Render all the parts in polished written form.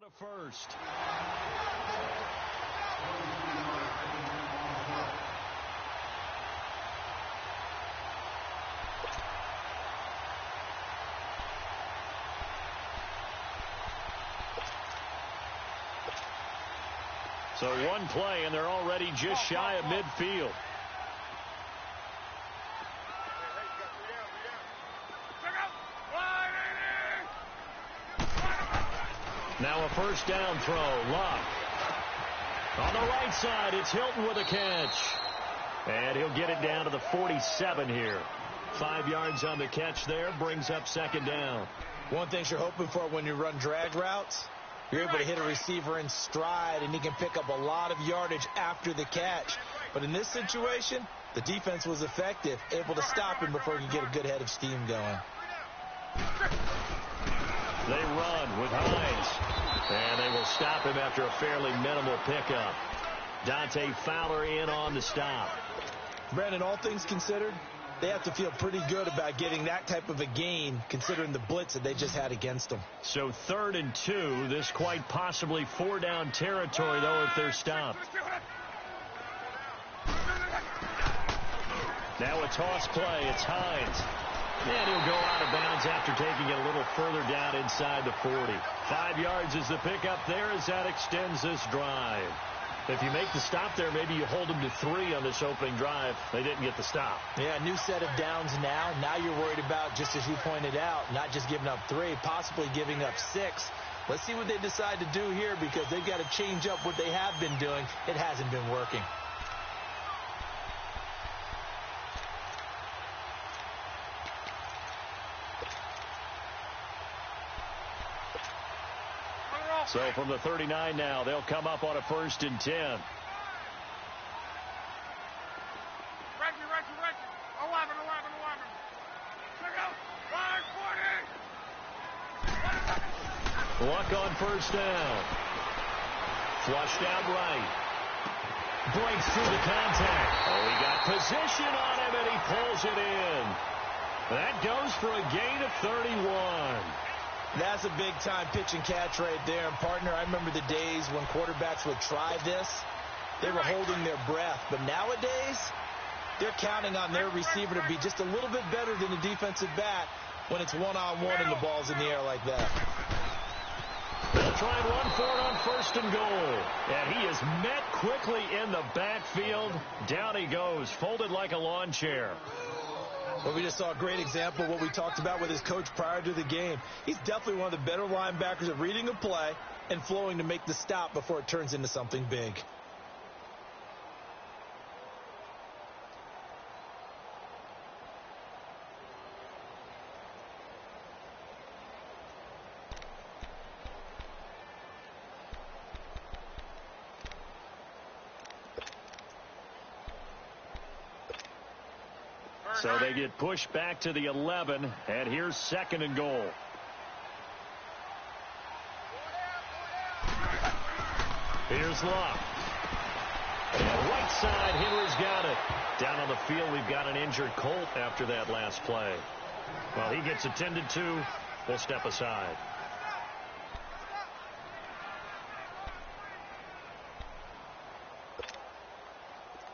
to first. So one play, and they're already just shy of midfield. Now a first down throw. Luck. On the right side, it's Hilton with a catch. And he'll get it down to the 47 here. 5 yards on the catch there, brings up second down. One thing you're hoping for when you run drag routes, you're able to hit a receiver in stride, and he can pick up a lot of yardage after the catch. But in this situation, the defense was effective, able to stop him before he could get a good head of steam going. They run with Hines, and they will stop him after a fairly minimal pickup. Dante Fowler in on the stop. Brandon, all things considered, they have to feel pretty good about getting that type of a gain, considering the blitz that they just had against them. So 3rd and 2, this quite possibly 4-down territory, though, if they're stopped. Now a toss play. It's Hines. And he'll go out of bounds after taking it a little further down inside the 40. 5 yards is the pickup there as that extends this drive. If you make the stop there, maybe you hold them to 3 on this opening drive. They didn't get the stop. Yeah, new set of downs now. Now you're worried about, just as you pointed out, not just giving up 3, possibly giving up 6. Let's see what they decide to do here, because they've got to change up what they have been doing. It hasn't been working. So from the 39 now, they'll come up on a 1st and 10. Reggie. 11. Check out. 40. Luck on first down. Flushed out right. Breaks through the contact. Oh, he got position on him, and he pulls it in. That goes for a gain of 31. That's a big-time pitch and catch right there. And, partner, I remember the days when quarterbacks would try this. They were holding their breath. But nowadays, they're counting on their receiver to be just a little bit better than the defensive back when it's one-on-one and the ball's in the air like that. They'll try and run for it on 1st and goal. And he is met quickly in the backfield. Down he goes, folded like a lawn chair. Well, we just saw a great example of what we talked about with his coach prior to the game. He's definitely one of the better linebackers at reading a play and flowing to make the stop before it turns into something big. So they get pushed back to the 11, and here's 2nd and goal. Here's Luck. And right side, Henry's got it. Down on the field, we've got an injured Colt after that last play. Well, he gets attended to. We'll step aside.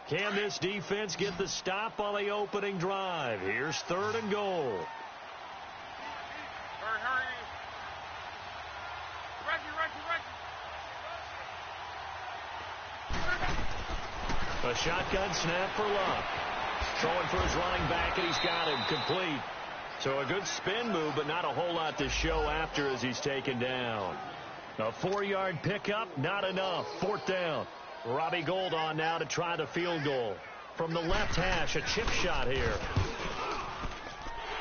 Can this defense get the stop on the opening drive? Here's 3rd and goal. Hurry. Reggie. A shotgun snap for Luck. Throwing for his running back, and he's got him complete. So a good spin move, but not a whole lot to show after as he's taken down. A 4-yard pickup, not enough. 4th down. Robbie Gould on now to try the field goal. From the left hash, a chip shot here.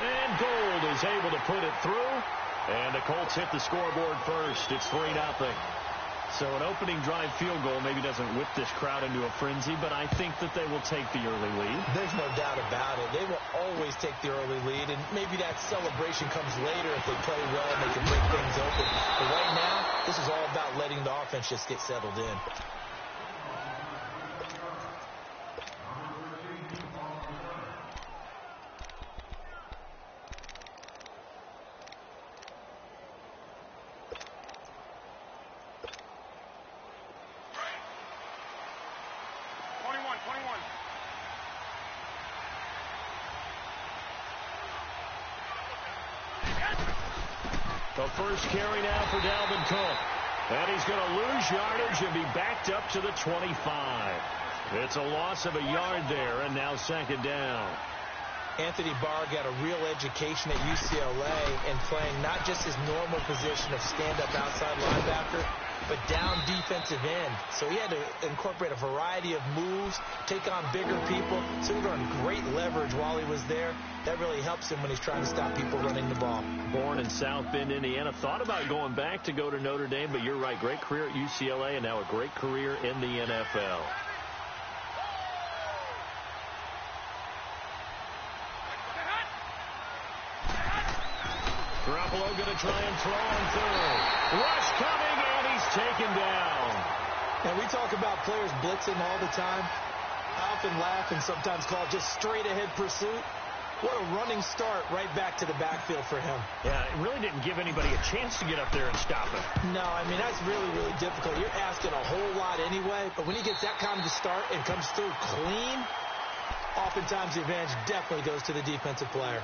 And Gould is able to put it through. And the Colts hit the scoreboard first. It's 3-0. So an opening drive field goal maybe doesn't whip this crowd into a frenzy, but I think that they will take the early lead. There's no doubt about it. They will always take the early lead, and maybe that celebration comes later if they play well and they can break things open. But right now, this is all about letting the offense just get settled in. A first carry now for Dalvin Cook. And he's going to lose yardage and be backed up to the 25. It's a loss of a yard there, and now second down. Anthony Barr got a real education at UCLA in playing not just his normal position of stand-up outside linebacker, but down defensive end. So he had to incorporate a variety of moves, take on bigger people. So he learned great leverage while he was there. That really helps him when he's trying to stop people running the ball. Born in South Bend, Indiana. Thought about going back to go to Notre Dame, but you're right. Great career at UCLA and now a great career in the NFL. Garoppolo going to try and throw on third. Rush coming, and he's taken down. And we talk about players blitzing all the time. I often laugh and sometimes call it just straight-ahead pursuit. What a running start right back to the backfield for him. Yeah, it really didn't give anybody a chance to get up there and stop him. No, I mean, that's really, really difficult. You're asking a whole lot anyway, but when he gets that kind of start and comes through clean, oftentimes the advantage definitely goes to the defensive player.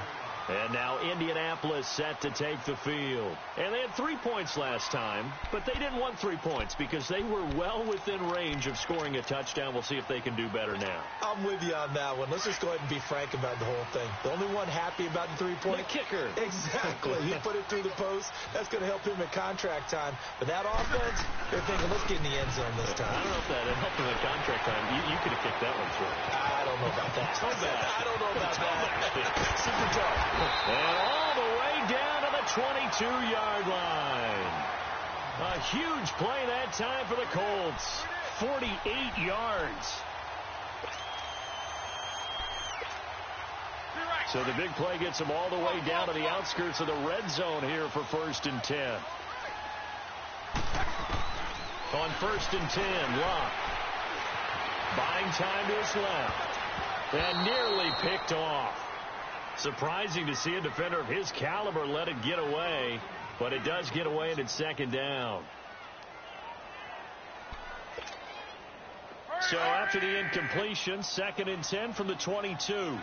And now Indianapolis set to take the field. And they had 3 points last time, but they didn't want 3 points because they were well within range of scoring a touchdown. We'll see if they can do better now. I'm with you on that one. Let's just go ahead and be frank about the whole thing. The only one happy about the 3-point. The kicker. Exactly. He put it through the post. That's going to help him at contract time. But that offense, they're thinking, let's get in the end zone this time. I don't know if that helped him at contract time. You could have kicked that one through. I don't know about that. I don't know about that. Super tough. And all the way down to the 22-yard line. A huge play that time for the Colts. 48 yards. So the big play gets them all the way down to the outskirts of the red zone here for 1st and 10. On 1st and 10, Locke. Buying time to his left. And nearly picked off. Surprising to see a defender of his caliber let it get away, but it does get away and it's second down. So after the incompletion, 2nd and 10 from the 22.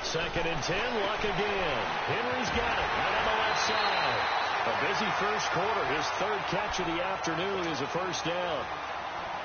Second and 10, Luck again. Henry's got it right on the left side. A busy first quarter. His 3rd catch of the afternoon is a first down.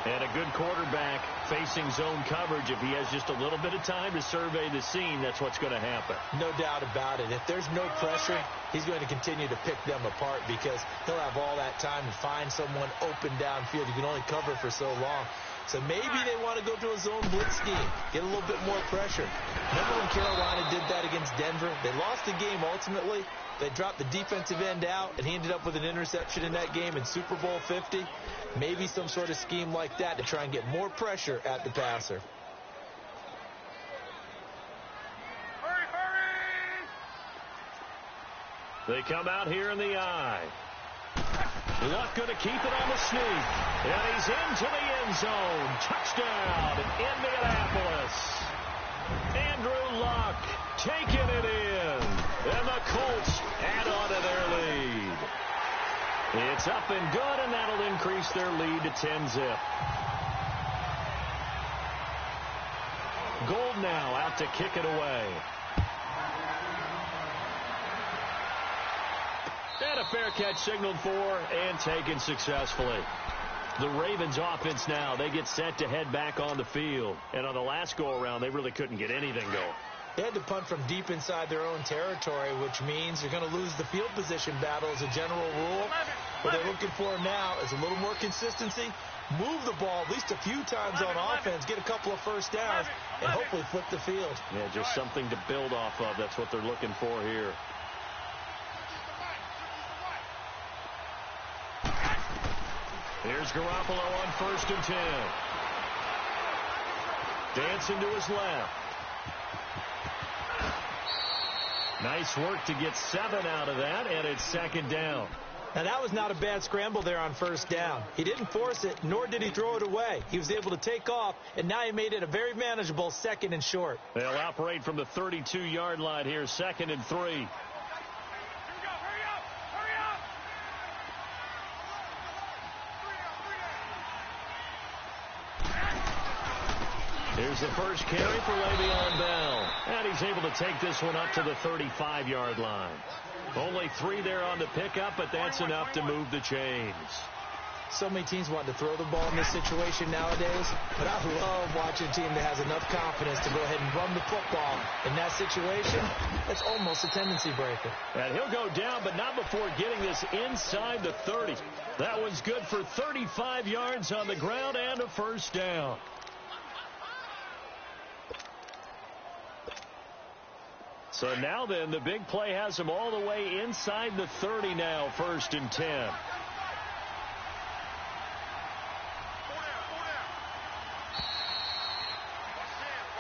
And a good quarterback facing zone coverage. If he has just a little bit of time to survey the scene, that's what's going to happen. No doubt about it. If there's no pressure, he's going to continue to pick them apart because he'll have all that time to find someone open downfield. You can only cover for so long. So maybe they want to go to a zone blitz scheme, get a little bit more pressure. Remember when Carolina did that against Denver? They lost the game ultimately. They dropped the defensive end out, and he ended up with an interception in that game in Super Bowl 50. Maybe some sort of scheme like that to try and get more pressure at the passer. Hurry, hurry! They come out here in the eye. Luck going to keep it on the sneak. And he's into the end zone. Touchdown, Indianapolis. Andrew Luck taking it in. And the Colts add on to their lead. It's up and good, and that'll increase their lead to 10-zip. Gold now out to kick it away. And a fair catch signaled for and taken successfully. The Ravens offense now, they get set to head back on the field. And on the last go-around, they really couldn't get anything going. They had to punt from deep inside their own territory, which means they're going to lose the field position battle as a general rule. What they're looking for now is a little more consistency, move the ball at least a few times on offense, get a couple of first downs, and hopefully flip the field. Yeah, just something to build off of. That's what they're looking for here. Here's Garoppolo on 1st and 10. Dancing to his left. Nice work to get 7 out of that, and it's second down. Now, that was not a bad scramble there on first down. He didn't force it, nor did he throw it away. He was able to take off, and now he made it a very manageable 2nd and short. They'll operate from the 32-yard line here, 2nd and 3. Here's the first carry for Le'Veon Bell. And he's able to take this one up to the 35-yard line. Only 3 there on the pickup, but that's enough to move the chains. So many teams want to throw the ball in this situation nowadays, but I love watching a team that has enough confidence to go ahead and run the football. In that situation, that's almost a tendency breaker. And he'll go down, but not before getting this inside the 30. That was good for 35 yards on the ground and a first down. So now then, the big play has him all the way inside the 30 now, 1st and 10.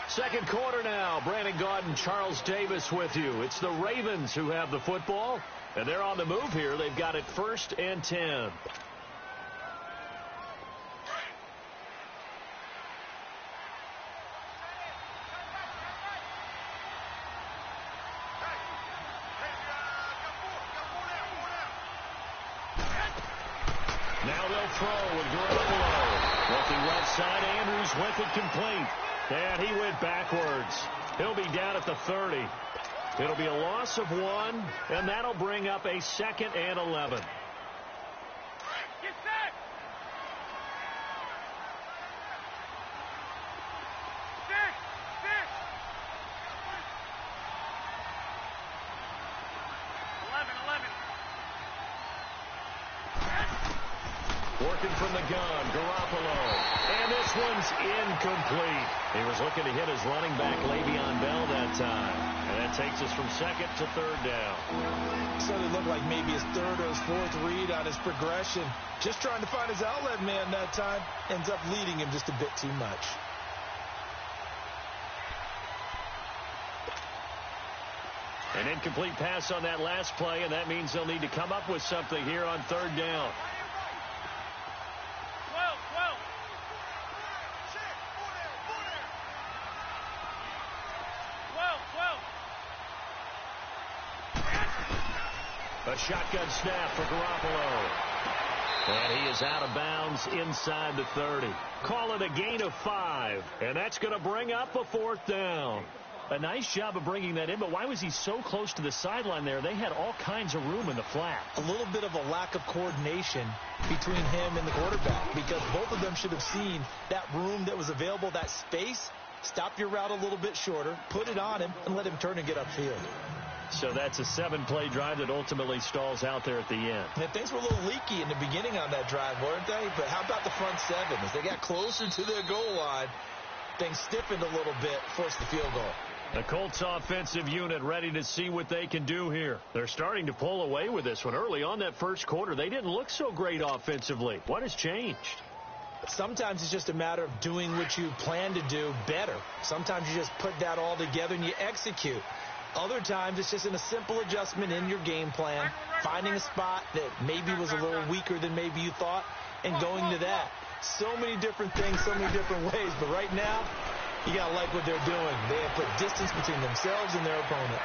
Second quarter now. Brandon Gaudin, Charles Davis with you. It's the Ravens who have the football, and they're on the move here. They've got it 1st and 10. Now they'll throw with Garoppolo. Looking left side, Andrews with it complete. And he went backwards. He'll be down at the 30. It'll be a loss of 1, and that'll bring up a 2nd and 11. Get set. 11. Working from the gun, Garoppolo. And this one's incomplete. He was looking to hit his running back, Le'Veon Bell, that time. And that takes us from 2nd to 3rd down. So it looked like maybe his 3rd or his 4th read on his progression. Just trying to find his outlet man that time. Ends up leading him just a bit too much. An incomplete pass on that last play, and that means they'll need to come up with something here on 3rd down. A shotgun snap for Garoppolo. And he is out of bounds inside the 30. Call it a gain of 5. And that's going to bring up a 4th down. A nice job of bringing that in, but why was he so close to the sideline there? They had all kinds of room in the flat. A little bit of a lack of coordination between him and the quarterback, because both of them should have seen that room that was available, that space. Stop your route a little bit shorter, put it on him, and let him turn and get upfield. So that's a 7-play drive that ultimately stalls out there at the end. And things were a little leaky in the beginning on that drive, weren't they? But how about the front 7? As they got closer to their goal line, things stiffened a little bit, forced the field goal. The Colts offensive unit ready to see what they can do here. They're starting to pull away with this one. Early on that first quarter, they didn't look so great offensively. What has changed? Sometimes it's just a matter of doing what you plan to do better. Sometimes you just put that all together and you execute. Other times it's just in a simple adjustment in your game plan, finding a spot that maybe was a little weaker than maybe you thought, and going to that. So many different things, so many different ways, but right now, you got to like what they're doing. They have put distance between themselves and their opponent.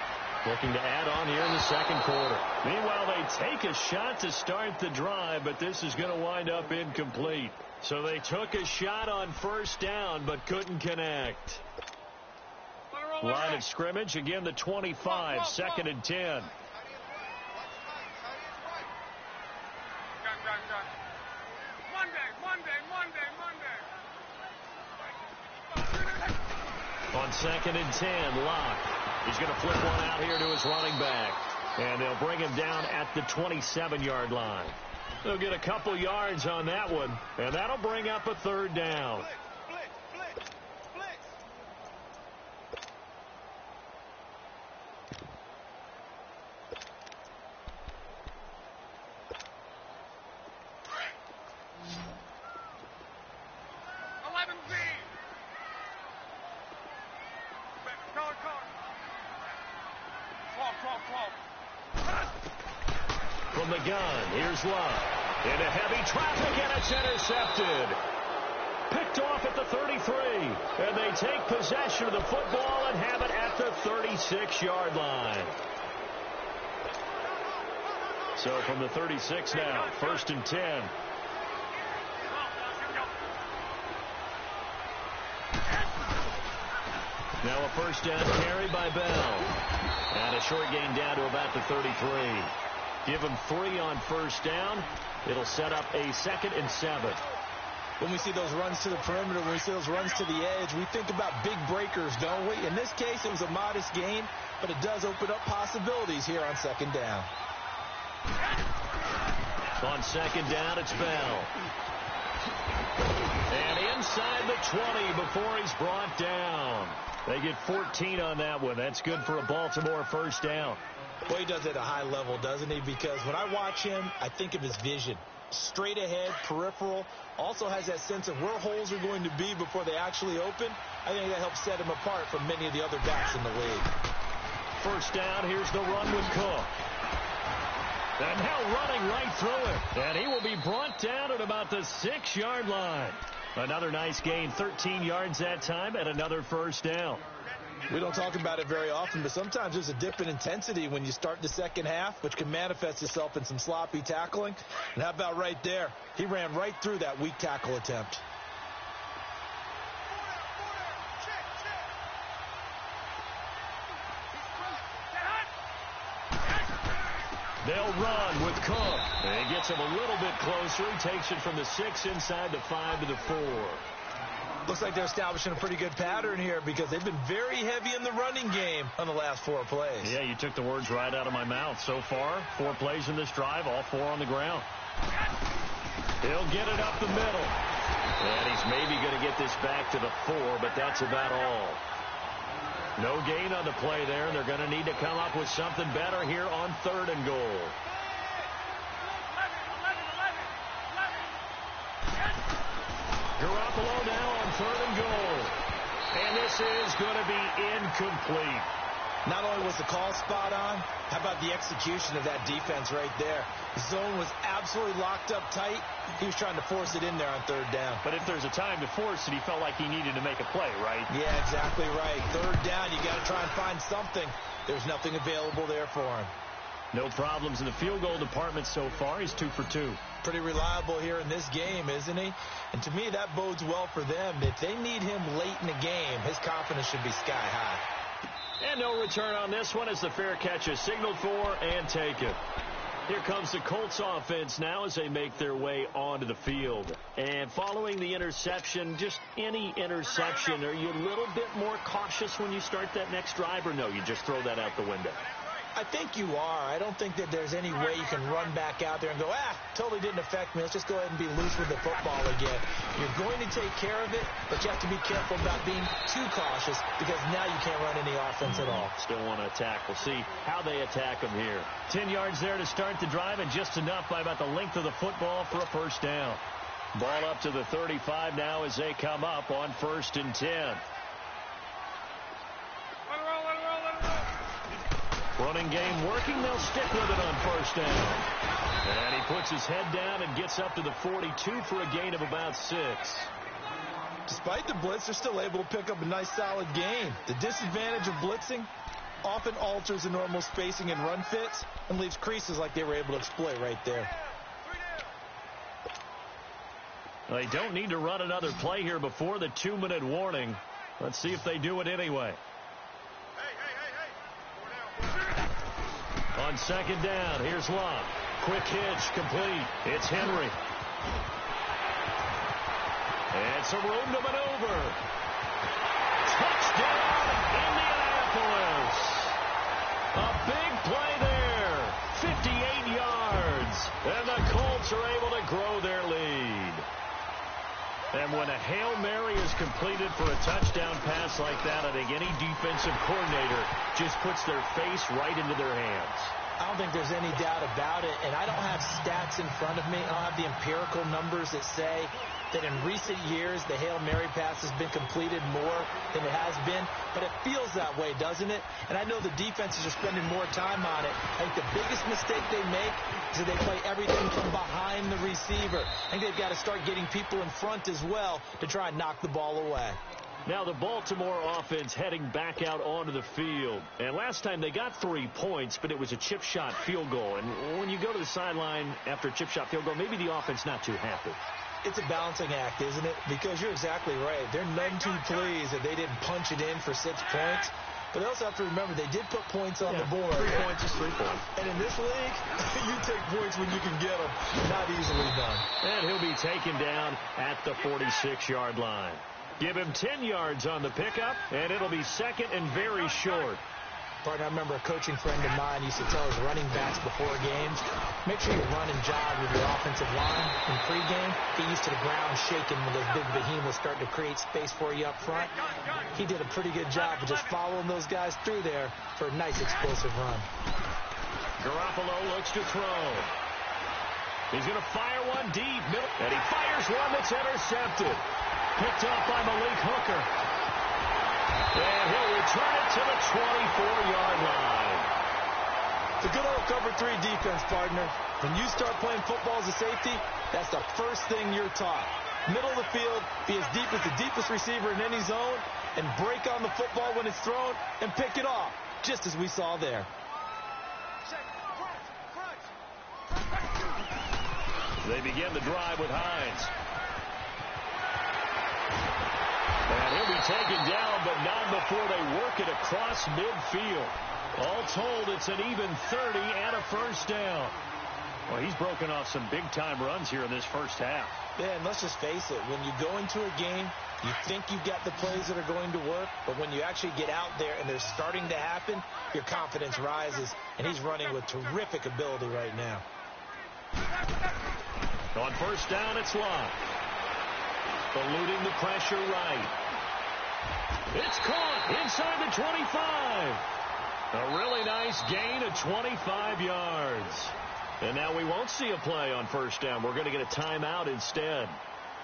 Looking to add on here in the second quarter. Meanwhile, they take a shot to start the drive, but this is going to wind up incomplete. So they took a shot on 1st down, but couldn't connect. Line of scrimmage, again the 25, 2nd and 10. On 2nd and 10, Locke. He's going to flip one out here to his running back. And they'll bring him down at the 27-yard line. They'll get a couple yards on that one, and that'll bring up a 3rd down. From the gun, here's Love. Into heavy traffic, and it's intercepted. Picked off at the 33. And they take possession of the football and have it at the 36-yard line. So from the 36 now, 1st and 10. Now a first down carry by Bell. And a short gain down to about the 33. Give him 3 on first down. It'll set up a 2nd and 7. When we see those runs to the perimeter, when we see those runs to the edge, we think about big breakers, don't we? In this case, it was a modest gain, but it does open up possibilities here on 2nd down. On 2nd down, it's Bell. And inside the 20 before he's brought down. They get 14 on that one. That's good for a Baltimore first down. Well, he does it at a high level, doesn't he? Because when I watch him, I think of his vision. Straight ahead, peripheral, also has that sense of where holes are going to be before they actually open. I think that helps set him apart from many of the other backs in the league. First down, here's the run with Cook. And now running right through it. And he will be brought down at about the 6-yard line. Another nice gain, 13 yards that time, and another first down. We don't talk about it very often, but sometimes there's a dip in intensity when you start the second half, which can manifest itself in some sloppy tackling. And how about right there? He ran right through that weak tackle attempt. They'll run with Cook. And he gets him a little bit closer. He takes it from the 6 inside the 5 to the 4. Looks like they're establishing a pretty good pattern here because they've been very heavy in the running game on the last 4 plays. Yeah, you took the words right out of my mouth. So far, 4 plays in this drive, all 4 on the ground. He'll get it up the middle. And he's maybe going to get this back to the 4, but that's about all. No gain on the play there. They're going to need to come up with something better here on 3rd and goal. Garoppolo now on 3rd and goal. And this is going to be incomplete. Not only was the call spot on, how about the execution of that defense right there? The zone was absolutely locked up tight. He was trying to force it in there on 3rd down. But if there's a time to force it, he felt like he needed to make a play, right? Yeah, exactly right. 3rd down, you got to try and find something. There's nothing available there for him. No problems in the field goal department so far. He's 2 for 2. Pretty reliable here in this game, isn't he? And to me, that bodes well for them. If they need him late in the game, his confidence should be sky high. And no return on this one as the fair catch is signaled for and taken. Here comes the Colts offense now as they make their way onto the field. And following the interception, just any interception, are you a little bit more cautious when you start that next drive, or no, you just throw that out the window? I think you are. I don't think that there's any way you can run back out there and go, totally didn't affect me. Let's just go ahead and be loose with the football again. You're going to take care of it, but you have to be careful about being too cautious because now you can't run any offense at all. Still want to attack. We'll see how they attack them here. 10 yards there to start the drive and just enough by about the length of the football for a first down. Ball up to the 35 now as they come up on 1st and 10. Running game working. They'll stick with it on 1st down. And he puts his head down and gets up to the 42 for a gain of about 6. Despite the blitz, they're still able to pick up a nice solid gain. The disadvantage of blitzing often alters the normal spacing and run fits and leaves creases like they were able to exploit right there. They don't need to run another play here before the 2-minute warning. Let's see if they do it anyway. On 2nd down, here's Love. Quick hitch, complete. It's Henry. And some room to maneuver. Touchdown, Indianapolis. A big play there. 58 yards. And the Colts are able to grow their lead. And when a Hail Mary is completed for a touchdown pass like that, I think any defensive coordinator just puts their face right into their hands. I don't think there's any doubt about it, and I don't have stats in front of me. I don't have the empirical numbers that say that in recent years the Hail Mary pass has been completed more than it has been, but it feels that way, doesn't it? And I know the defenses are spending more time on it. I think the biggest mistake they make is that they play everything from behind the receiver. I think they've got to start getting people in front as well to try and knock the ball away. Now the Baltimore offense heading back out onto the field. And last time they got 3 points, but it was a chip shot field goal. And when you go to the sideline after a chip shot field goal, maybe the offense not too happy. It's a balancing act, isn't it? Because you're exactly right. They're none too pleased that they didn't punch it in for 6 points. But they also have to remember they did put points on the board. 3 points is 3 points. And in this league, you take points when you can get them. Not easily done. And he'll be taken down at the 46-yard line. Give him 10 yards on the pickup, and it'll be second and very short. Partner, I remember a coaching friend of mine used to tell his running backs before games, make sure you run and jog with your offensive line in pregame. Get used to the ground shaking when those big behemoths start to create space for you up front. He did a pretty good job of just following those guys through there for a nice explosive run. Garoppolo looks to throw. He's going to fire one deep. And he fires one that's intercepted. Picked up by Malik Hooker. And he'll return it to the 24-yard line. The good old cover 3 defense, partner. When you start playing football as a safety, that's the first thing you're taught. Middle of the field, be as deep as the deepest receiver in any zone, and break on the football when it's thrown and pick it off, just as we saw there. They begin the drive with Hines. And he'll be taken down, but not before they work it across midfield. All told, it's an even 30 and a first down. Well, he's broken off some big-time runs here in this first half. Yeah, and let's just face it. When you go into a game, you think you've got the plays that are going to work, but when you actually get out there and they're starting to happen, your confidence rises, and he's running with terrific ability right now. On first down, it's Lott. Eluding the pressure right. It's caught inside the 25. A really nice gain of 25 yards. And now we won't see a play on first down. We're going to get a timeout instead,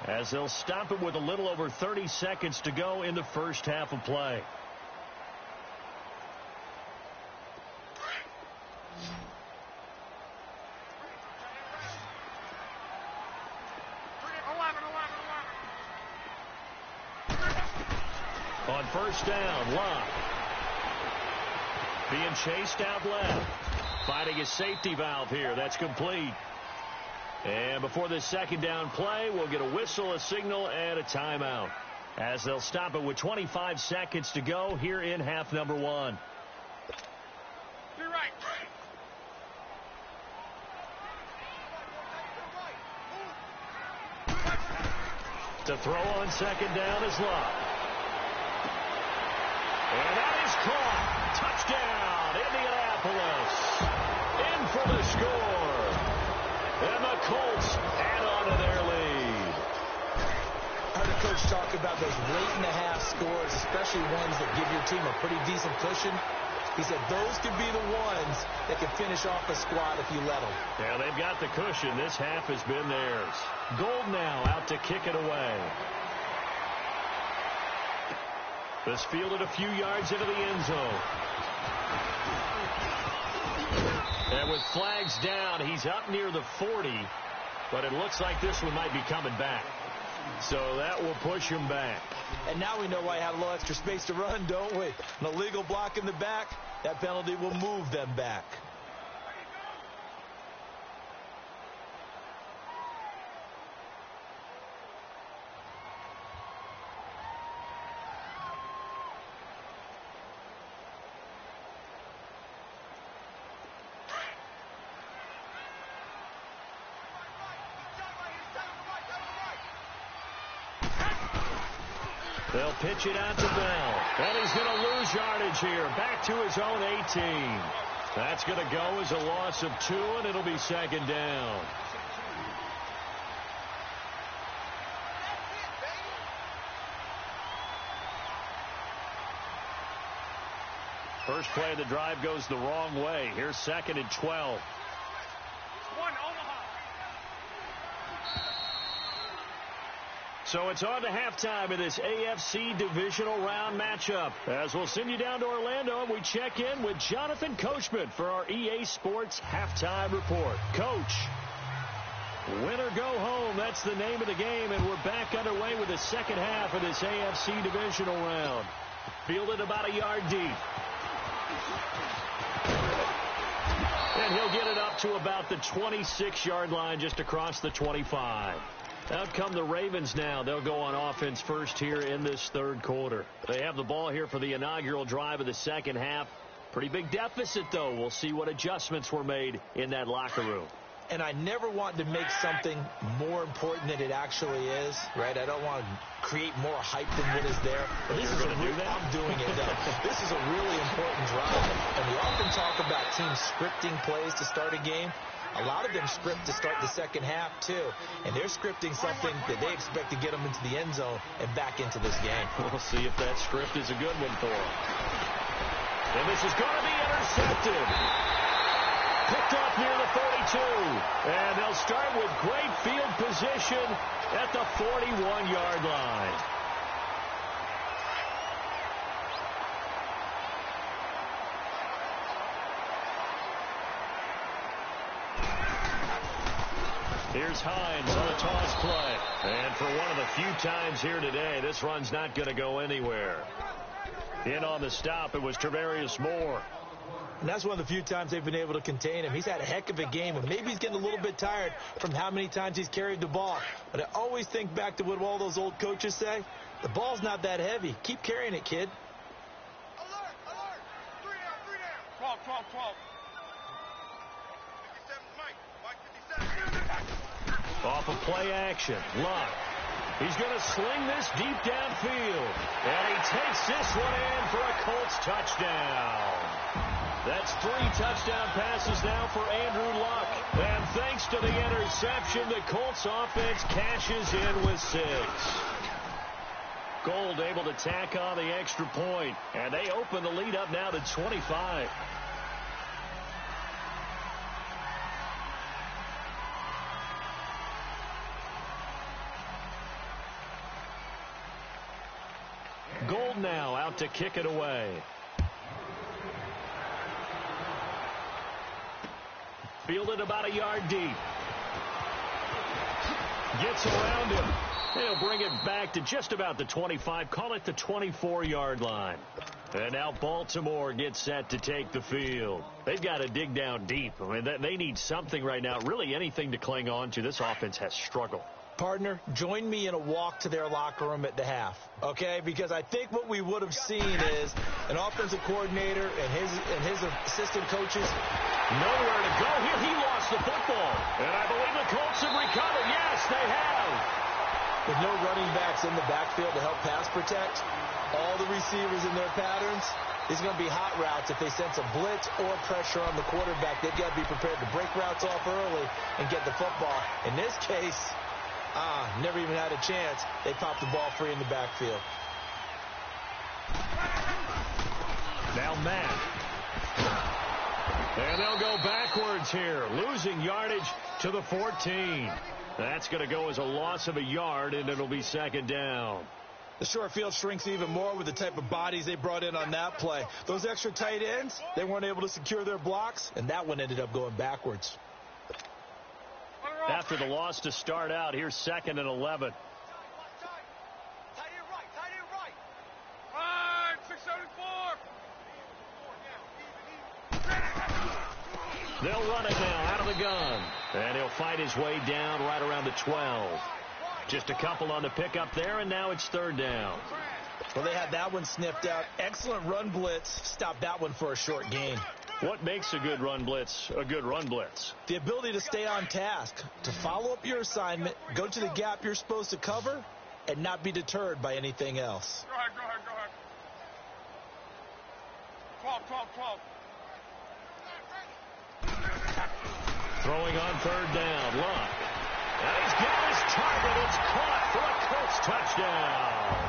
as they'll stop it with a little over 30 seconds to go in the first half of play. On first down, Lott being chased out left. Finding a safety valve here. That's complete. And before this second down play, we'll get a whistle, a signal, and a timeout, as they'll stop it with 25 seconds to go here in half number 1. You're right. To throw on second down is Lott. And that is caught. Touchdown, Indianapolis. In for the score. And the Colts add on to their lead. I heard a coach talk about those late-in-the-half scores, especially ones that give your team a pretty decent cushion. He said those could be the ones that can finish off a squad if you let them. Yeah, they've got the cushion. This half has been theirs. Gold now out to kick it away. This fielded a few yards into the end zone. And with flags down, he's up near the 40. But it looks like this one might be coming back. So that will push him back. And now we know why he had a little extra space to run, don't we? An illegal block in the back, that penalty will move them back. They'll pitch it out to Bell. And he's going to lose yardage here. Back to his own 18. That's going to go as a loss of 2, and it'll be second down. First play of the drive goes the wrong way. Here's second and 12. So it's on to halftime in this AFC divisional round matchup, as we'll send you down to Orlando and we check in with Jonathan Coachman for our EA Sports halftime report. Coach, win or go home, that's the name of the game, and we're back underway with the second half of this AFC divisional round. Fielded about a yard deep. And he'll get it up to about the 26-yard line, just across the 25. Out come the Ravens now. They'll go on offense first here in this third quarter. They have the ball here for the inaugural drive of the second half. Pretty big deficit, though. We'll see what adjustments were made in that locker room. And I never want to make something more important than it actually is, right? I don't want to create more hype than what is there. But this is I'm doing it, though. This is a really important drive. And we often talk about teams scripting plays to start a game. A lot of them script to start the second half, too. And they're scripting something that they expect to get them into the end zone and back into this game. We'll see if that script is a good one for them. And this is going to be intercepted. Picked up near the 42. And they'll start with great field position at the 41-yard line. Here's Hines on a toss play. And for one of the few times here today, this run's not going to go anywhere. In on the stop, it was Travarius Moore. And that's one of the few times they've been able to contain him. He's had a heck of a game, and maybe he's getting a little bit tired from how many times he's carried the ball. But I always think back to what all those old coaches say. The ball's not that heavy. Keep carrying it, kid. Alert, alert. 3 down. 12, 12, 12. 57, Mike. Mike 57. Off of play action, Luck. He's going to sling this deep downfield. And he takes this one in for a Colts touchdown. That's 3 touchdown passes now for Andrew Luck. And thanks to the interception, the Colts offense cashes in with 6. Gold able to tack on the extra point. And they open the lead up now to 25. Gold now out to kick it away. Fielded about a yard deep. Gets around him. He'll bring it back to just about the 25. Call it the 24-yard line. And now Baltimore gets set to take the field. They've got to dig down deep. I mean, they need something right now, really anything to cling on to. This offense has struggled. Partner, join me in a walk to their locker room at the half, okay? Because I think what we would have seen is an offensive coordinator and his assistant coaches. Nowhere to go here. He lost the football. And I believe the Colts have recovered. Yes, they have. With no running backs in the backfield to help pass protect, all the receivers in their patterns, these are going to be hot routes. If they sense a blitz or pressure on the quarterback, they've got to be prepared to break routes off early and get the football. In this case, never even had a chance. They popped the ball free in the backfield. Now Matt. And they'll go backwards here, losing yardage to the 14. That's going to go as a loss of a yard, and it'll be second down. The short field shrinks even more with the type of bodies they brought in on that play. Those extra tight ends, they weren't able to secure their blocks, and that one ended up going backwards. After the loss to start out, here's 2nd and 11. They'll run it now out of the gun. And he'll fight his way down right around the 12. Just a couple on the pickup there, and now it's 3rd down. Well, they had that one sniffed out. Excellent run blitz. Stopped that one for a short gain. What makes a good run blitz a good run blitz? The ability to stay on task, to follow up your assignment, go to the gap you're supposed to cover, and not be deterred by anything else. Go ahead. 12. Throwing on 3rd down, Luck. And he's got his target. It's caught for a Colts touchdown.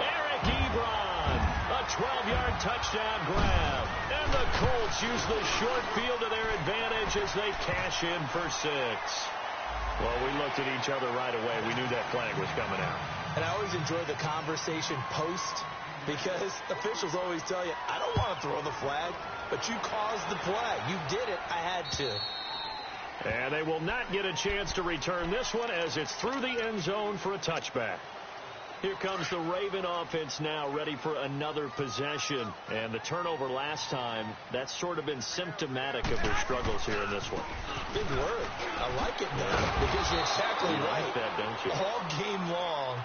Eric Ebron, a 12-yard touchdown grab. And the Colts use the short field to their advantage as they cash in for 6. Well, we looked at each other right away. We knew that flag was coming out. And I always enjoy the conversation post, because officials always tell you, I don't want to throw the flag, but you caused the play. You did it. I had to. And they will not get a chance to return this one as it's through the end zone for a touchback. Here comes the Raven offense now, ready for another possession. And the turnover last time, that's sort of been symptomatic of their struggles here in this one. Big word. I like it now because you're exactly right. Like that, don't you? All game long,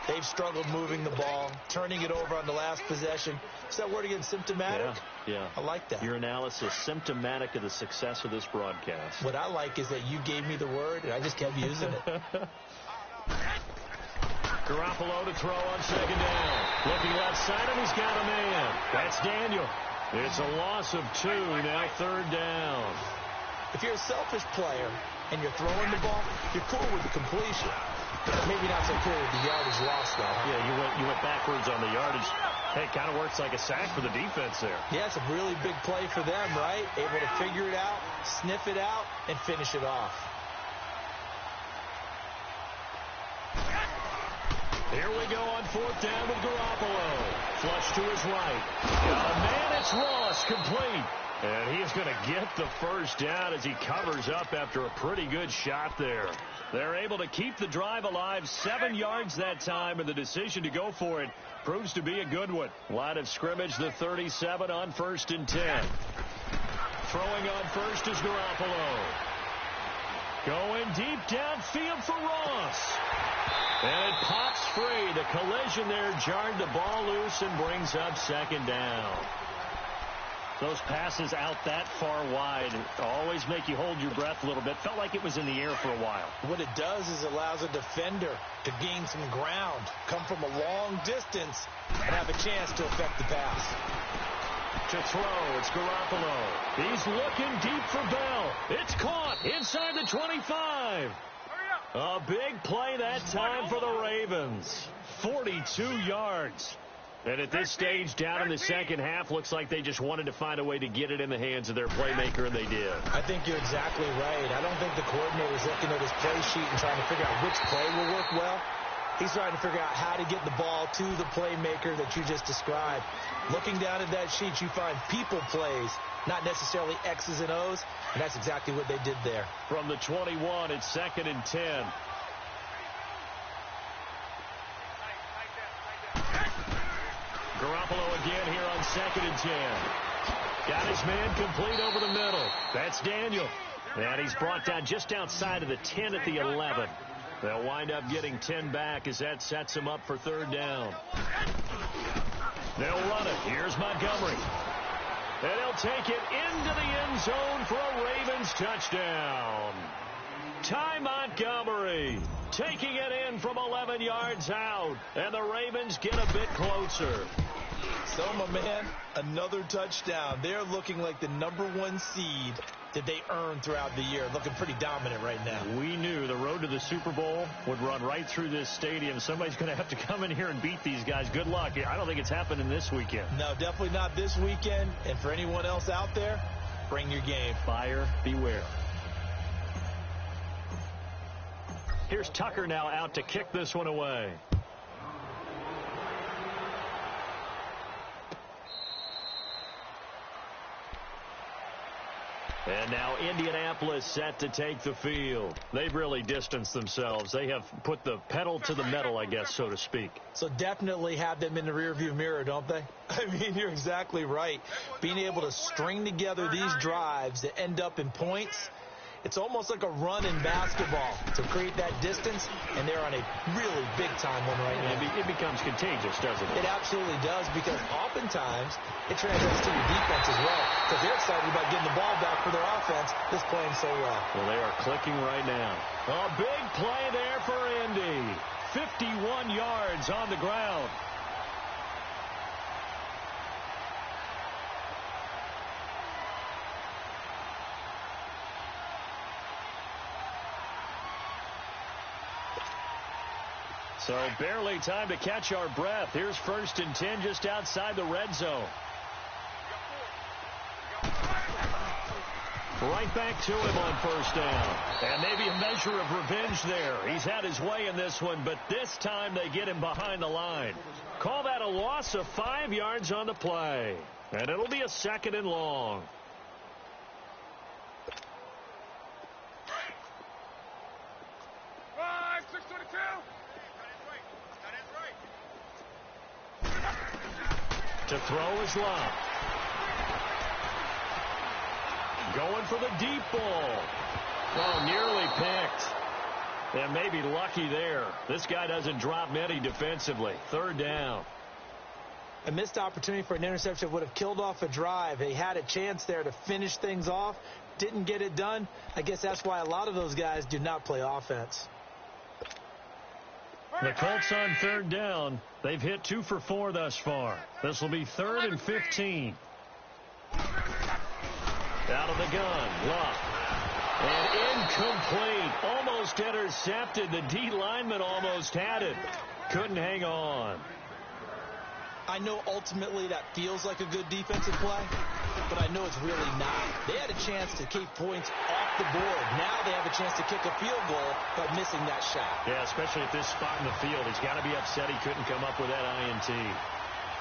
they've struggled moving the ball, turning it over on the last possession. Is that word again, symptomatic? Yeah. I like that. Your analysis, symptomatic of the success of this broadcast. What I like is that you gave me the word, and I just kept using it. Garoppolo to throw on second down. Looking left side, and he's got a man. That's Daniel. It's a loss of 2, now third down. If you're a selfish player and you're throwing the ball, you're cool with the completion. Maybe not so cool with the yardage loss, though. Yeah, you went backwards on the yardage. Hey, it kind of works like a sack for the defense there. Yeah, it's a really big play for them, right? Able to figure it out, sniff it out, and finish it off. Here we go on fourth down with Garoppolo. Flush to his right. Got a man, it's Ross, complete. And he's going to get the first down as he covers up after a pretty good shot there. They're able to keep the drive alive, 7 yards that time, and the decision to go for it proves to be a good one. Line of scrimmage, the 37 on 1st and 10. Throwing on first is Garoppolo. Going deep downfield for Ross. And it pops free. The collision there jarred the ball loose and brings up second down. Those passes out that far wide always make you hold your breath a little bit. Felt like it was in the air for a while. What it does is allows a defender to gain some ground, come from a long distance, and have a chance to affect the pass. To throw, it's Garoppolo. He's looking deep for Bell. It's caught inside the 25. A big play that time for the Ravens. 42 yards. And at this stage, down in the second half, looks like they just wanted to find a way to get it in the hands of their playmaker, and they did. I think you're exactly right. I don't think the coordinator's looking at his play sheet and trying to figure out which play will work well. He's trying to figure out how to get the ball to the playmaker that you just described. Looking down at that sheet, you find people plays, not necessarily X's and O's, and that's exactly what they did there. From the 21, it's 2nd and 10. Garoppolo again here on 2nd and 10. Got his man complete over the middle. That's Daniel. And he's brought down just outside of the 10 at the 11. They'll wind up getting 10 back as that sets him up for third down. They'll run it. Here's Montgomery. And he'll take it into the end zone for a Ravens touchdown. Ty Montgomery taking it in from 11 yards out. And the Ravens get a bit closer. So, my man, another touchdown. They're looking like the #1 seed that they earned throughout the year. Looking pretty dominant right now. We knew the road to the Super Bowl would run right through this stadium. Somebody's going to have to come in here and beat these guys. Good luck. I don't think it's happening this weekend. No, definitely not this weekend. And for anyone else out there, bring your game. Buyer beware. Here's Tucker now out to kick this one away. And now Indianapolis set to take the field. They've really distanced themselves. They have put the pedal to the metal, I guess, so to speak. So definitely have them in the rearview mirror, don't they? I mean, you're exactly right. Being able to string together these drives that end up in points, it's almost like a run in basketball to create that distance, and they're on a really big-time one right now. It becomes contagious, doesn't it? It absolutely does, because oftentimes it translates to your defense as well, because they're excited about getting the ball back for their offense that's playing so well. Well, they are clicking right now. A big play there for Indy. 51 yards on the ground. So barely time to catch our breath. Here's 1st and 10 just outside the red zone. Right back to him on 1st down. And maybe a measure of revenge there. He's had his way in this one, but this time they get him behind the line. Call that a loss of 5 yards on the play. And it'll be a 2nd and long. To throw is Love. Going for the deep ball. Oh, nearly picked. And maybe lucky there. This guy doesn't drop many defensively. Third down. A missed opportunity for an interception would have killed off a drive. He had a chance there to finish things off. Didn't get it done. I guess that's why a lot of those guys do not play offense. The Colts on third down. They've hit 2 for 4 thus far. This will be 3rd and 15. Out of the gun. Luck. And incomplete. Almost intercepted. The D lineman almost had it. Couldn't hang on. I know ultimately that feels like a good defensive play, but I know it's really not. They had a chance to keep points off the board. Now they have a chance to kick a field goal by missing that shot. Yeah, especially at this spot in the field. He's got to be upset he couldn't come up with that INT.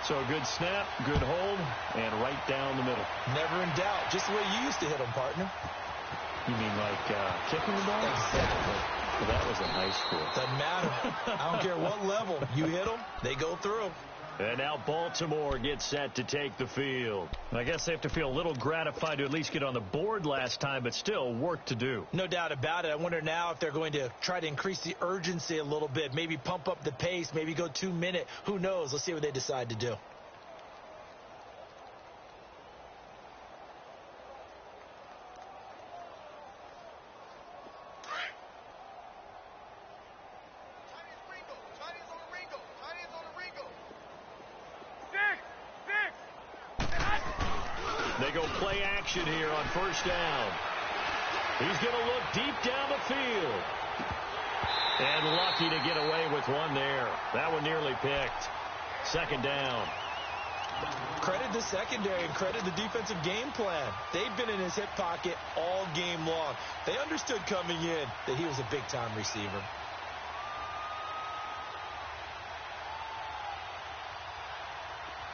So a good snap, good hold, and right down the middle. Never in doubt. Just the way you used to hit them, partner. You mean like kicking the ball? Exactly. Well, that was in high school. Doesn't matter. I don't care what level. You hit them, they go through. And now Baltimore gets set to take the field. I guess they have to feel a little gratified to at least get on the board last time, but still work to do. No doubt about it. I wonder now if they're going to try to increase the urgency a little bit, maybe pump up the pace, maybe go 2-minute. Who knows? Let's see what they decide to do. They go play action here on first down. He's going to look deep down the field. And lucky to get away with one there. That one nearly picked. Second down. Credit the secondary and credit the defensive game plan. They've been in his hip pocket all game long. They understood coming in that he was a big-time receiver.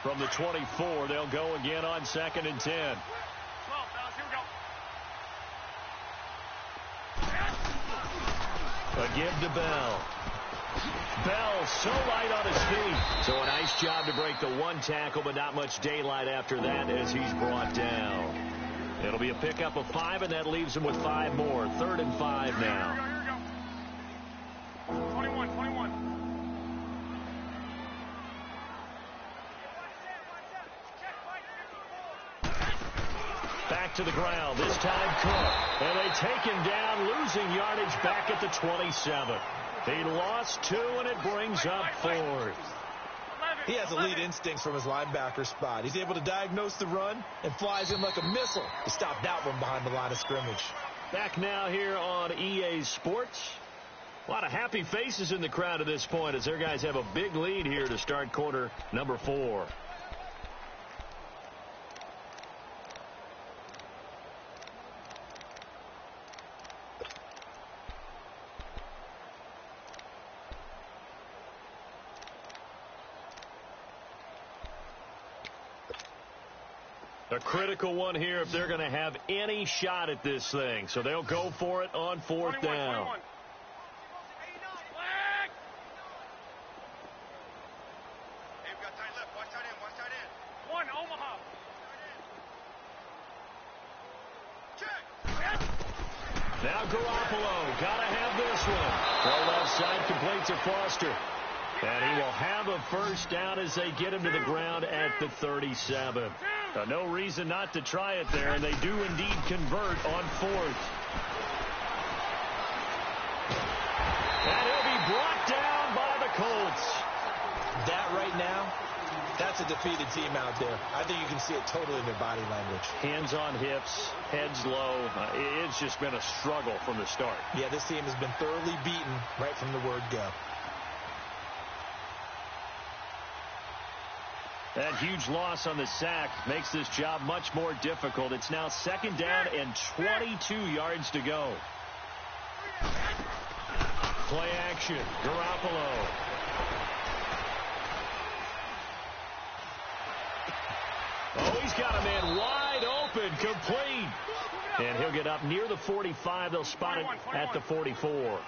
From the 24, they'll go again on 2nd and 10. 12, fellas, here we go. A give to Bell. Bell so light on his feet. So a nice job to break the one tackle, but not much daylight after that as he's brought down. It'll be a pickup of 5, and that leaves him with 5 more. 3rd and 5 now. Here we go. 21. Back to the ground. This time Cook. And they take him down, losing yardage back at the 27. He lost 2, and it brings up 4th. He has elite instincts from his linebacker spot. He's able to diagnose the run and flies in like a missile to stop that one behind the line of scrimmage. Back now here on EA Sports. A lot of happy faces in the crowd at this point as their guys have a big lead here to start quarter number 4. A critical one here if they're going to have any shot at this thing. So they'll go for it on 4th down. 21. Hey, we got tight left. Watch tight end. 1, Omaha. Check. Now Garoppolo. Got to have this one. Throw left side, complete to Foster. And he will have a first down as they get him to the ground at the 37. No reason not to try it there, and they do indeed convert on 4th. And he'll be brought down by the Colts. That right now, that's a defeated team out there. I think you can see it totally in their body language. Hands on hips, heads low. It's just been a struggle from the start. Yeah, this team has been thoroughly beaten right from the word go. That huge loss on the sack makes this job much more difficult. It's now 2nd down and 22 yards to go. Play action. Garoppolo. Oh, he's got a man wide open, complete. And he'll get up near the 45. They'll spot it at the 44.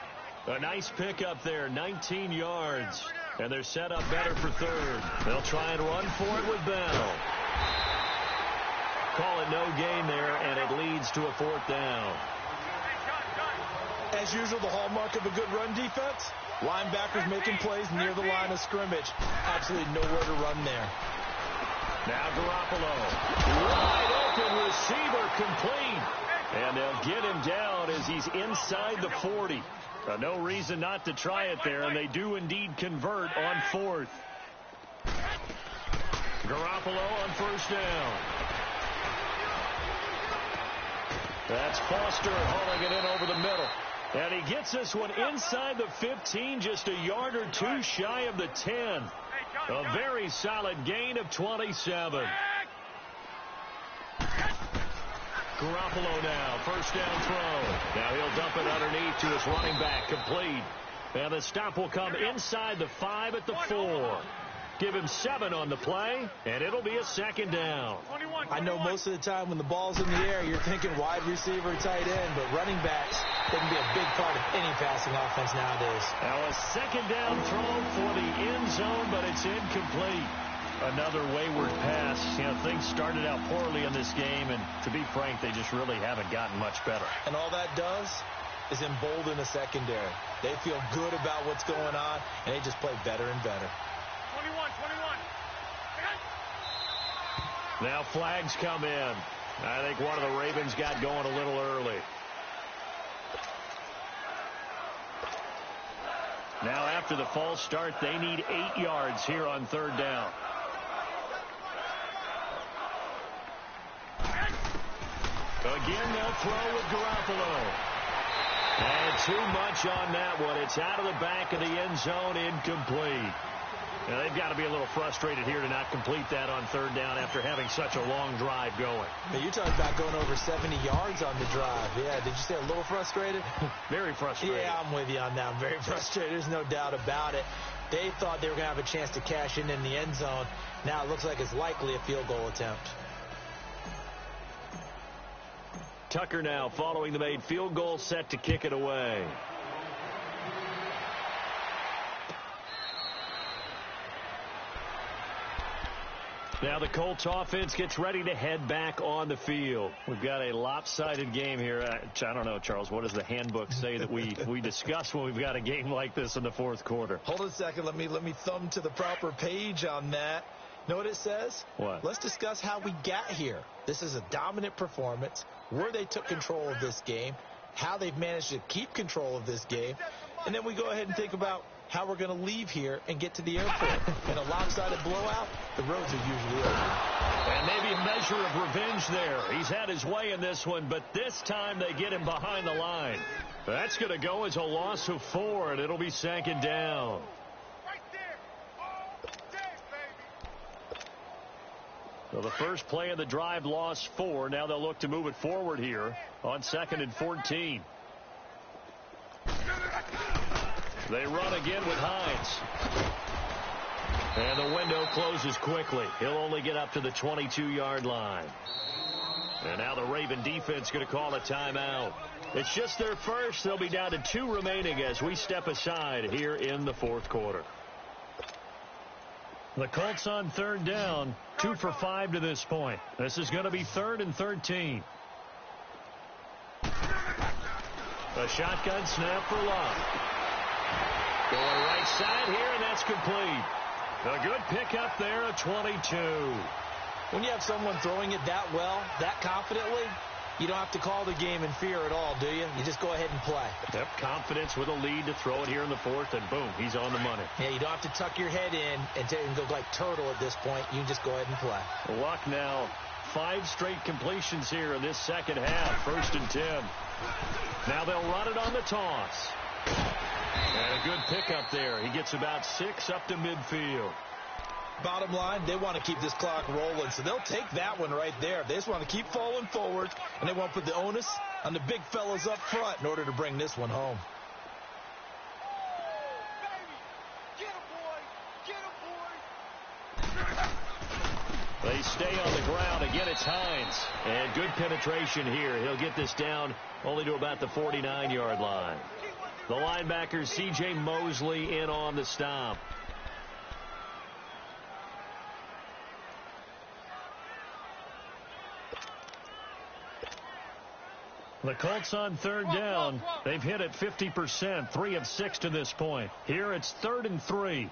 A nice pickup there, 19 yards. And they're set up better for third. They'll try and run for it with Bell. Call it no gain there, and it leads to a fourth down. As usual, the hallmark of a good run defense, linebackers making plays near the line of scrimmage. Absolutely nowhere to run there. Now Garoppolo. Wide open receiver complete. And they'll get him down as he's inside the 40. No reason not to try it there, and they do indeed convert on fourth. Garoppolo on first down. That's Foster hauling it in over the middle. And he gets this one inside the 15, just a yard or two shy of the 10. A very solid gain of 27. Garoppolo now, first down throw. Now he'll dump it underneath to his running back, complete. And the stop will come inside the 5 at the 4. Give him 7 on the play, and it'll be a second down. I know most of the time when the ball's in the air, you're thinking wide receiver, tight end, but running backs, they can be a big part of any passing offense nowadays. Now a second down throw for the end zone, but it's incomplete. Another wayward pass. You know, things started out poorly in this game, and to be frank, they just really haven't gotten much better. And all that does is embolden the secondary. They feel good about what's going on, and they just play better and better. 21. Now flags come in. I think one of the Ravens got going a little early. Now after the false start, they need 8 yards here on third down. Again, they'll throw with Garoppolo. And too much on that one. It's out of the back of the end zone, incomplete. Now, they've got to be a little frustrated here to not complete that on third down after having such a long drive going. Now, you're talking about going over 70 yards on the drive. Yeah, did you say a little frustrated? Very frustrated. Yeah, I'm with you on that. I'm very frustrated. There's no doubt about it. They thought they were going to have a chance to cash in the end zone. Now it looks like it's likely a field goal attempt. Tucker now following the made field goal, set to kick it away. Now the Colts offense gets ready to head back on the field. We've got a lopsided game here. I don't know, Charles, what does the handbook say that we discuss when we've got a game like this in the fourth quarter? Hold on a second. Let me thumb to the proper page on that. Know what it says? What? Let's discuss how we got here. This is a dominant performance, where they took control of this game, how they've managed to keep control of this game, and then we go ahead and think about how we're going to leave here and get to the airport. In a lopsided blowout, the roads are usually open. And maybe a measure of revenge there. He's had his way in this one, but this time they get him behind the line. That's going to go as a loss of 4, and it'll be second down. Right there. All day, baby. So the first play of the drive lost 4. Now they'll look to move it forward here on 2nd and 14. They run again with Hines. And the window closes quickly. He'll only get up to the 22-yard line. And now the Raven defense going to call a timeout. It's just their first. They'll be down to 2 remaining as we step aside here in the fourth quarter. The Colts on third down, 2 for 5 to this point. This is going to be 3rd and 13. A shotgun snap for Love. Going right side here, and that's complete. A good pickup there, a 22. When you have someone throwing it that well, that confidently, you don't have to call the game in fear at all, do you? You just go ahead and play. Yep, confidence with a lead to throw it here in the fourth, and boom, he's on the money. Yeah, you don't have to tuck your head in and go like turtle at this point. You can just go ahead and play. Luck now, 5 straight completions here in this second half, 1st and 10. Now they'll run it on the toss. And a good pickup there. He gets about 6 up to midfield. Bottom line, they want to keep this clock rolling, so they'll take that one right there. They just want to keep falling forward, and they want to put the onus on the big fellas up front in order to bring this one home. They stay on the ground. Again, it's Hines. And good penetration here. He'll get this down only to about the 49-yard line. The linebacker, C.J. Mosley, in on the stop. The Colts on third down. They've hit it 50%, 3 of 6 to this point. Here it's 3rd and 3. Hurry.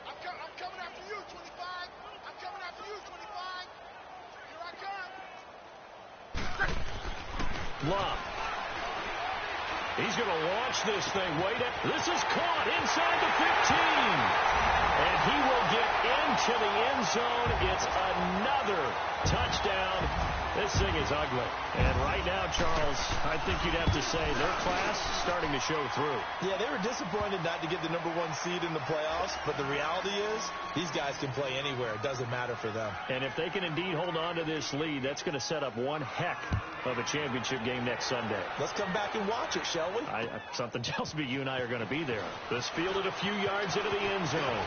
I'm coming after you, 25. I'm coming after you, 25. Here I come. Love. He's going to launch this thing. This is caught inside the 15. And he will get into the end zone. It's another touchdown. This thing is ugly. And right now, Charles, I think you'd have to say their class starting to show through. Yeah, they were disappointed not to get the #1 seed in the playoffs, but the reality is these guys can play anywhere. It doesn't matter for them. And if they can indeed hold on to this lead, that's going to set up one heck of a championship game next Sunday. Let's come back and watch it, shall we? Something tells me you and I are going to be there. This fielded a few yards into the end zone.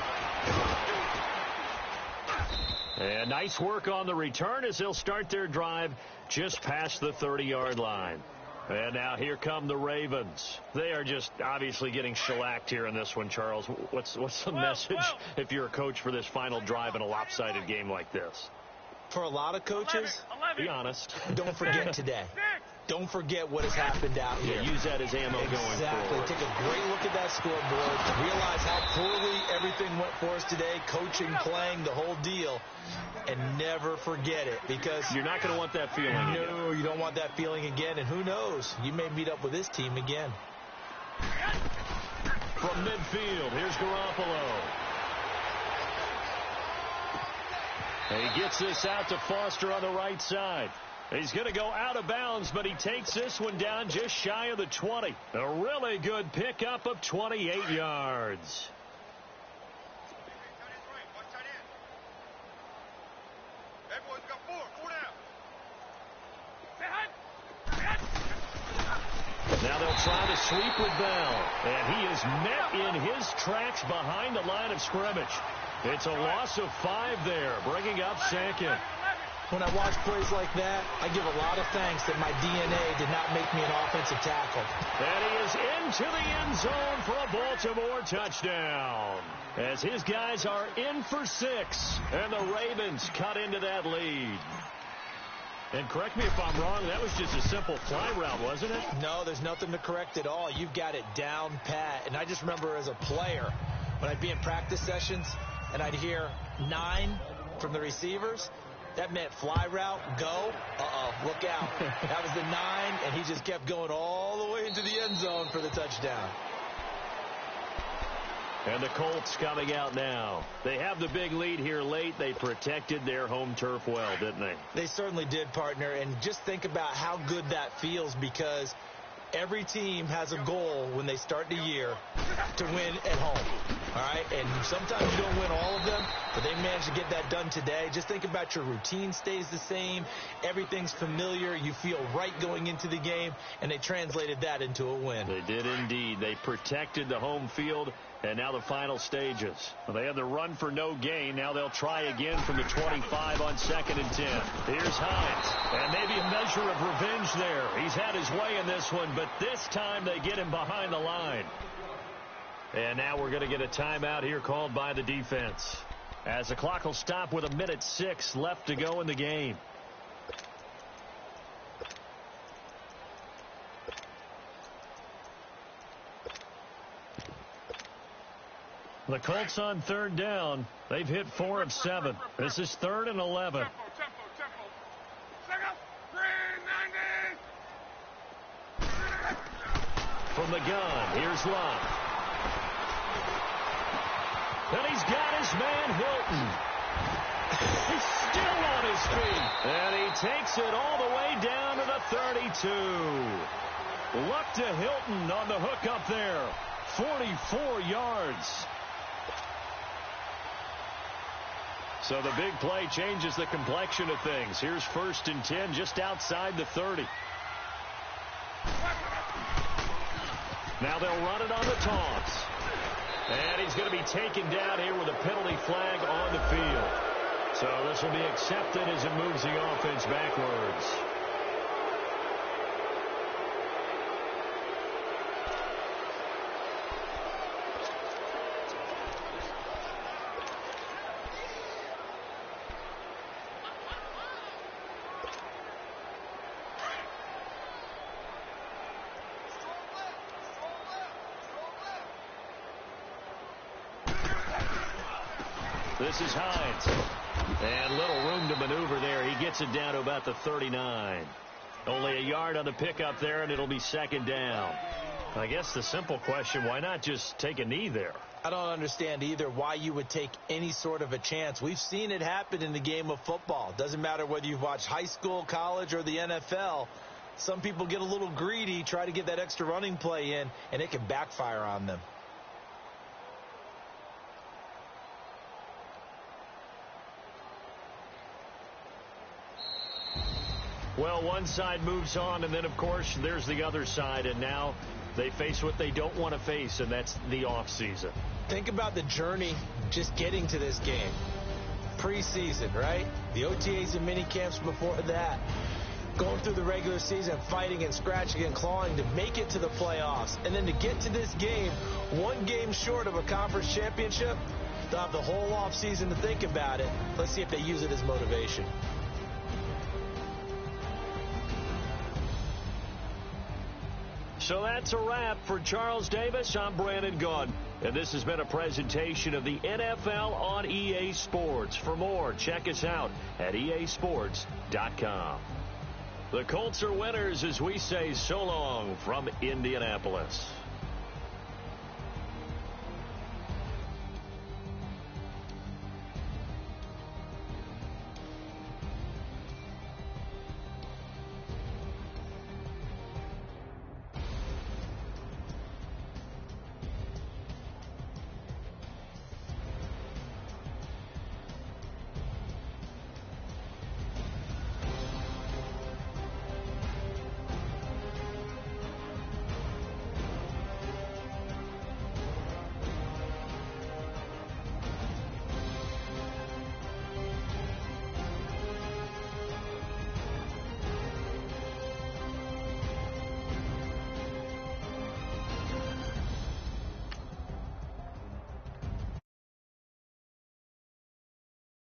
And nice work on the return as they'll start their drive just past the 30-yard line. And now here come the Ravens. They are just obviously getting shellacked here in this one, Charles. What's the message if you're a coach for this final drive in a lopsided game like this? For a lot of coaches, be honest. Don't forget today. Don't forget what has happened out here. Yeah, use that as ammo going forward. Exactly. Take a great look at that scoreboard. Realize how poorly everything went for us today. Coaching, playing, the whole deal. And never forget it, because you're not going to want that feeling again. No, you don't want that feeling again. And who knows? You may meet up with this team again. From midfield, here's Garoppolo. And he gets this out to Foster on the right side. He's going to go out of bounds, but he takes this one down just shy of the 20. A really good pickup of 28 yards. Now they'll try to sweep with Bell. And he is met in his tracks behind the line of scrimmage. It's a loss of 5 there, bringing up second. When I watch plays like that, I give a lot of thanks that my DNA did not make me an offensive tackle. And he is into the end zone for a Baltimore touchdown. As his guys are in for 6, and the Ravens cut into that lead. And correct me if I'm wrong, that was just a simple fly route, wasn't it? No, there's nothing to correct at all. You've got it down pat. And I just remember as a player, when I'd be in practice sessions, and I'd hear 9 from the receivers, that meant fly route, go, look out. That was the 9, and he just kept going all the way into the end zone for the touchdown. And the Colts coming out now. They have the big lead here late. They protected their home turf well, didn't they? They certainly did, partner. And just think about how good that feels, because every team has a goal when they start the year to win at home. All right? And sometimes you don't win all of them, but they managed to get that done today. Just think about your routine stays the same. Everything's familiar. You feel right going into the game, and they translated that into a win. They did indeed. They protected the home field. And now the final stages. Well, they had the run for no gain. Now they'll try again from the 25 on 2nd and 10. Here's Hines. And maybe a measure of revenge there. He's had his way in this one, but this time they get him behind the line. And now we're going to get a timeout here called by the defense, as the clock will stop with 1:06 left to go in the game. The Colts on third down. They've hit 4 of 7. This is 3rd and 11. Tempo. Second, 390. From the gun, here's Love. And he's got his man Hilton. He's still on his feet. And he takes it all the way down to the 32. Look to Hilton on the hook up there. 44 yards. So the big play changes the complexion of things. Here's 1st and 10 just outside the 30. Now they'll run it on the taunts. And he's going to be taken down here with a penalty flag on the field. So this will be accepted as it moves the offense backwards. This is Hines. And little room to maneuver there. He gets it down to about the 39. Only a yard on the pickup there, and it'll be second down. I guess the simple question, why not just take a knee there? I don't understand either why you would take any sort of a chance. We've seen it happen in the game of football. Doesn't matter whether you've watched high school, college, or the NFL. Some people get a little greedy, try to get that extra running play in, and it can backfire on them. Well, one side moves on, and then, of course, there's the other side, and now they face what they don't want to face, and that's the offseason. Think about the journey just getting to this game. Preseason, right? The OTAs and mini camps before that. Going through the regular season, fighting and scratching and clawing to make it to the playoffs. And then to get to this game, one game short of a conference championship, they'll have the whole offseason to think about it. Let's see if they use it as motivation. So that's a wrap for Charles Davis. I'm Brandon Gunn, and this has been a presentation of the NFL on EA Sports. For more, check us out at easports.com. The Colts are winners as we say so long from Indianapolis.